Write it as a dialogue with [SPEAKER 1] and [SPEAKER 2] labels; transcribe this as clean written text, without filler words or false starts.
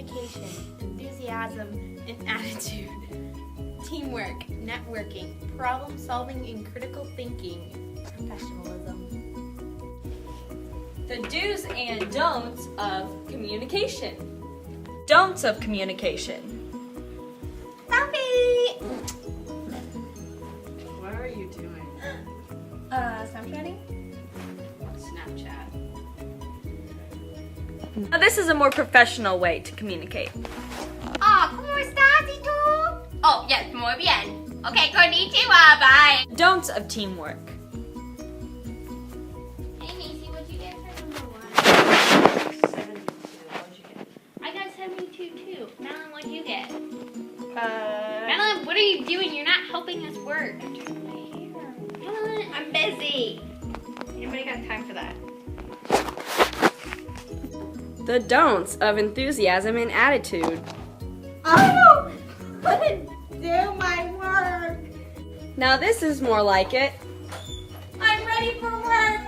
[SPEAKER 1] communication, enthusiasm, and attitude, teamwork, networking, problem solving, and critical thinking, professionalism.
[SPEAKER 2] The do's and don'ts of communication. Don'ts of communication.
[SPEAKER 1] Selfie!
[SPEAKER 3] What are you doing?
[SPEAKER 1] Snapchatting?
[SPEAKER 3] Snapchat.
[SPEAKER 2] Now, this is a more professional way to communicate.
[SPEAKER 4] ¿Cómo estás y tú? Oh, yes, muy bien. Okay, konnichiwa, bye.
[SPEAKER 2] Don'ts of teamwork.
[SPEAKER 4] Hey, Macy, what'd you get for number 1?
[SPEAKER 3] 72. What'd you get?
[SPEAKER 4] I got 72 too. Madeline, what'd you get?
[SPEAKER 1] Uh,
[SPEAKER 4] Madeline, what are you doing? You're not helping us work. I'm turning my hair. Madeline, I'm busy. Anybody got time for that?
[SPEAKER 2] The don'ts of enthusiasm and attitude.
[SPEAKER 1] I couldn't do my work.
[SPEAKER 2] Now this is more like it.
[SPEAKER 1] I'm ready for work.